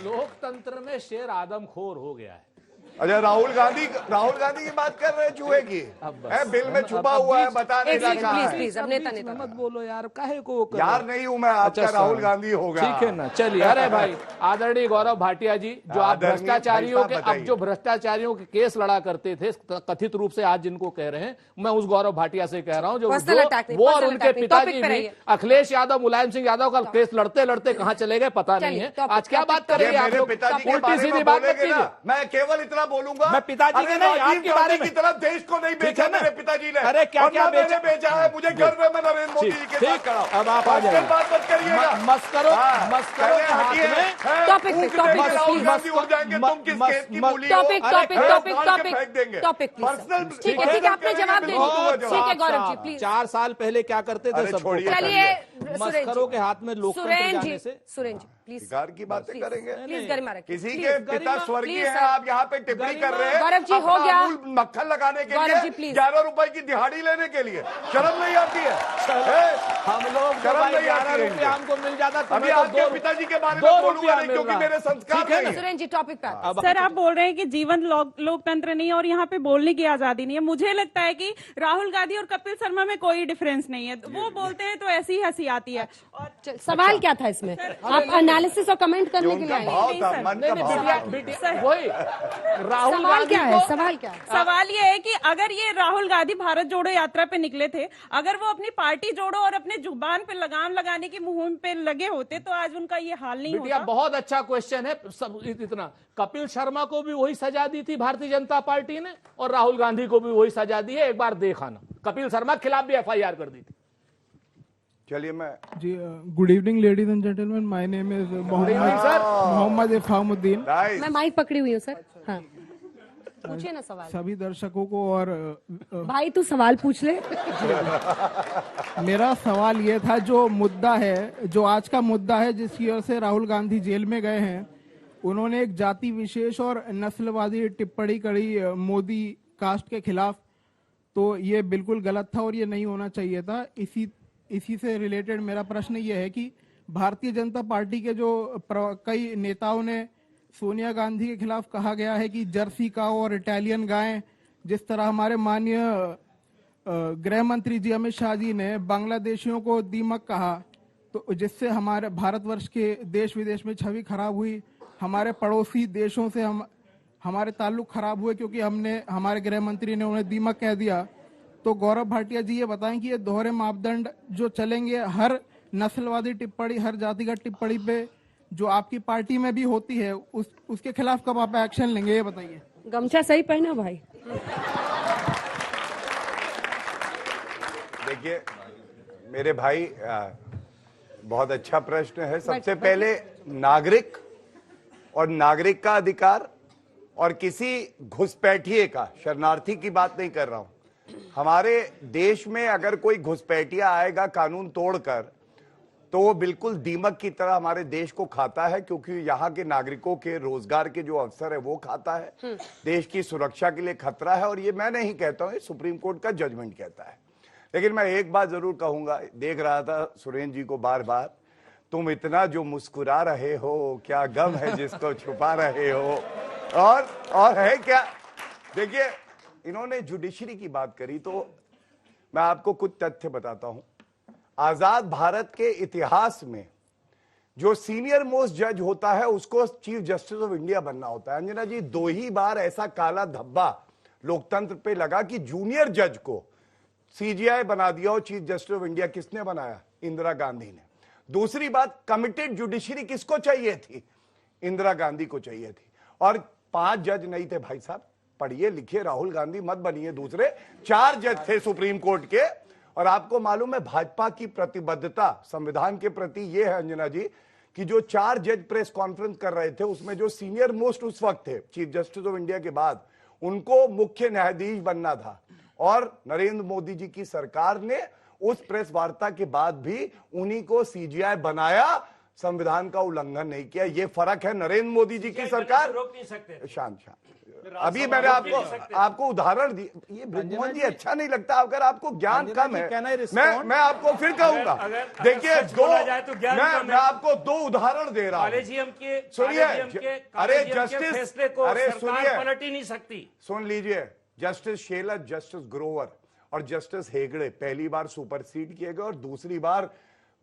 लोकतंत्र में शेर आदमखोर हो गया है। अच्छा, राहुल गांधी की बात कर रहे हैं चूहे की? बिल में छुपा हुआ है, बता नहीं रहा है। प्लीज अब नेता मत बोलो यार, काहे को यार नहीं हूं मैं आपका, राहुल गांधी होगा। ठीक है ना, चलिए। अरे भाई आदरणीय गौरव भाटिया जी, जो आप भ्रष्टाचारियों के अब जो भ्रष्टाचारियों के केस लड़ा करते थे कथित रूप से, आज जिनको कह रहे हैं, मैं उस गौरव भाटिया से कह रहा हूं जो वो और उनके पिताजी भी अखिलेश यादव, मुलायम सिंह यादव का केस लड़ते लड़ते कहां चले गए पता नहीं है। आज क्या बात करेंगे आप लोग? उल्टी सीधी बात मत कीजिए। मैं केवल इतना बोलूंगा, मैं पिताजी के नहीं, आपके बारे में की तरफ देश को नहीं बेचा मेरे पिताजी ने। अरे क्या क्या बेचा है, मुझे गर्व है, मैं नरेंद्र मोदी जी के साथ खड़ा हूं। अब आप आ जाइए, बात मत करिएगा। मस्करों के हाथ में टॉपिक राहुल गांधी हो जाएंगे, तुम किस केस की मूली हो? Topic personal. ठीक है, आपने जवाब दे दिया। ठीक है गौरव जी, प्लीज। 4 साल पहले क्या करते थे सब? चलिए, मस्करों के हाथ में लोकतंत्र जाने से। सुरेंद्र जी प्लीज, अधिकार की बातें करेंगे। प्लीज गरिमा रखिए। किसी के पिता स्वर्गीय है, आप यहाँ पे टिप्पणी कर रहे हैं। गौरव जी हो गया, मक्खन लगाने के लिए, 11 रुपए की दिहाड़ी लेने के लिए शर्म नहीं आती है? हम लोग शर्म नहीं 11 रुपये हमको मिल जाता, अभी आपके पिताजी के बारे में बोलूंगा नहीं, क्योंकि मेरे संस्कार नहीं है। सुरेंद्र जी टॉपिक पर। सर आप बोल रहे हैं कि जीवन लोकतंत्र नहीं है और यहाँ पे बोलने की आजादी नहीं है। मुझे लगता है कि राहुल गांधी और कपिल शर्मा में कोई डिफरेंस नहीं है। वो बोलते हैं तो ऐसी हंसी आती है। और सवाल क्या था इसमें? आप एनालिसिस और कमेंट करने के लिए आए? वही राहुल सवाल क्या है? सवाल क्या है? सवाल ये है कि अगर ये राहुल गांधी भारत जोड़ो यात्रा पे निकले थे, अगर वो अपनी पार्टी जोड़ो और अपने जुबान पे लगाम लगाने की मुहिम पे लगे होते तो आज उनका ये हाल नहीं होता। बहुत अच्छा क्वेश्चन है। सब इतना, कपिल शर्मा को भी वही सजा दी थी भारतीय जनता पार्टी ने और राहुल गांधी को भी वही सजा दी है। एक बार देखा ना, कपिल शर्मा के खिलाफ भी FIR कर दी थी। चलिए मैं जी, good evening ladies and gentleman, my name is Mohammad Ifamuddin. मैं माइक पकड़ी हुई हूँ सर। हाँ पूछिए ना सवाल। सभी दर्शकों को और भाई तू सवाल पूछ ले। मेरा सवाल ये था, जो मुद्दा है, जो आज का मुद्दा है, जिस वजह से राहुल गांधी जेल में गए हैं, उन्होंने एक जाति विशेष और नस्लवादी टिप्पणी करी मोदी कास्ट के खिलाफ। तो ये बिल्कुल गलत था और ये नहीं होना चाहिए था। इसी से रिलेटेड मेरा प्रश्न ये है कि भारतीय जनता पार्टी के जो कई नेताओं ने सोनिया गांधी के खिलाफ कहा गया है कि जर्सी काऊ और इटालियन गायें, जिस तरह हमारे माननीय गृह मंत्री जी अमित शाह जी ने बांग्लादेशियों को दीमक कहा, तो जिससे हमारे भारतवर्ष के देश विदेश में छवि खराब हुई, हमारे पड़ोसी देशों से हमारे ताल्लुक खराब हुए क्योंकि हमारे गृह मंत्री ने उन्हें दीमक कह दिया। तो गौरव भाटिया जी ये बताएं कि ये दोहरे मापदंड जो चलेंगे हर नस्लवादी टिप्पणी, हर जातिगत टिप्पणी पे, जो आपकी पार्टी में भी होती है, उसके खिलाफ कब आप एक्शन लेंगे, ये बताइए। गमछा सही पहना भाई। देखिए मेरे भाई, बहुत अच्छा प्रश्न है। सबसे पहले नागरिक और नागरिक का अधिकार और किसी घुसपैठिए का, शरणार्थी की बात नहीं कर रहा हूं। हमारे देश में अगर कोई घुसपैठिया आएगा कानून तोड़कर, तो वो बिल्कुल दीमक की तरह हमारे देश को खाता है, क्योंकि यहाँ के नागरिकों के रोजगार के जो अवसर है वो खाता है, देश की सुरक्षा के लिए खतरा है। और ये मैं नहीं कहता हूँ, सुप्रीम कोर्ट का जजमेंट कहता है। लेकिन मैं एक बात जरूर कहूंगा, देख रहा था सुरेंद्र जी को बार बार, तुम इतना जो मुस्कुरा रहे हो, क्या गम है जिसको छुपा रहे हो, और है क्या। देखिए इन्होंने जुडिशरी की बात करी, तो मैं आपको कुछ तथ्य बताता हूं। आजाद भारत के इतिहास में जो सीनियर मोस्ट जज होता है उसको चीफ जस्टिस ऑफ इंडिया बनना होता है। अंजना जी, 2 ही बार ऐसा काला धब्बा लोकतंत्र पे लगा कि जूनियर जज को CJI बना दिया हो चीफ जस्टिस ऑफ इंडिया। किसने बनाया? इंदिरा गांधी ने। दूसरी बात, कमिटेड जुडिशरी किसको चाहिए थी? इंदिरा गांधी को चाहिए थी। और 5 जज नहीं थे भाई साहब, पढ़िए लिखिए, राहुल गांधी मत बनिए दूसरे, 4 जज थे सुप्रीम कोर्ट के। और आपको मालूम है भाजपा की प्रतिबद्धता संविधान के प्रति यह है अंजना जी, कि जो 4 जज प्रेस कॉन्फ्रेंस कर रहे थे, उसमें जो सीनियर मोस्ट उस वक्त थे चीफ जस्टिस ऑफ इंडिया के बाद, उनको मुख्य न्यायाधीश बनना था। और नरेंद्र मोदी जी की सरकार ने उस प्रेस वार्ता के बाद भी उन्हीं को CJI बनाया, संविधान का उल्लंघन नहीं किया। ये फर्क है नरेंद्र मोदी जी की सरकार। रोक नहीं सकते। शांत अभी मैंने आपको उदाहरण दिया। ये ब्रिजमोहन जी अच्छा नहीं लगता अगर आपको ज्ञान कम है। मैं आपको फिर कहूंगा, देखिए मैं आपको 2 उदाहरण दे रहा हूं। सुनिए, अरे जस्टिस, अरे सुनिए, पलट ही नहीं सकती। सुन लीजिए, जस्टिस शेलर, जस्टिस ग्रोवर और जस्टिस हेगड़े पहली बार सुपरसीड किए गए और दूसरी बार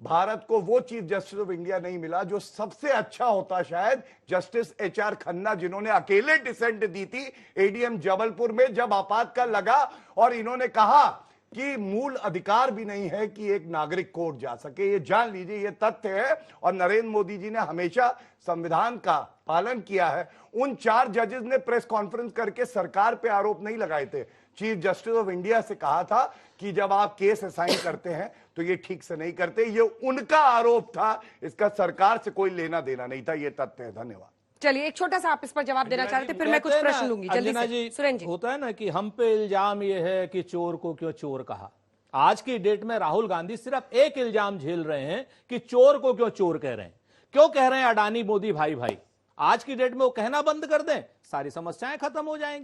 भारत को वो चीफ जस्टिस ऑफ इंडिया नहीं मिला जो सबसे अच्छा होता शायद जस्टिस HR खन्ना, जिन्होंने अकेले डिसेंट दी थी ADM जबलपुर में जब आपातकाल लगा और इन्होंने कहा कि मूल अधिकार भी नहीं है कि एक नागरिक कोर्ट जा सके। ये जान लीजिए, ये तथ्य है। और नरेंद्र मोदी जी ने हमेशा संविधान का पालन किया है। उन 4 जजेस ने प्रेस कॉन्फ्रेंस करके सरकार पे आरोप नहीं लगाए थे। चीफ जस्टिस ऑफ इंडिया से कहा था कि जब आप केस असाइन करते हैं तो ये ठीक से नहीं करते। ये उनका आरोप था, इसका सरकार से कोई लेना देना नहीं था। ये तथ्य है। धन्यवाद। चलिए, एक छोटा सा आप इस पर जवाब देना चाह रहे थे, फिर मैं कुछ प्रश्न लूंगी जल्दी से। सुरेंद्र जी, होता है ना कि हम पे इल्जाम ये है कि चोर को क्यों चोर कहा। आज की डेट में राहुल गांधी सिर्फ एक इल्जाम झेल रहे हैं कि चोर को क्यों चोर कह रहे हैं। क्यों कह रहे हैं अडानी मोदी भाई भाई। आज की डेट में वो कहना बंद कर दें, सारी समस्याएं खत्म हो जाएंगी।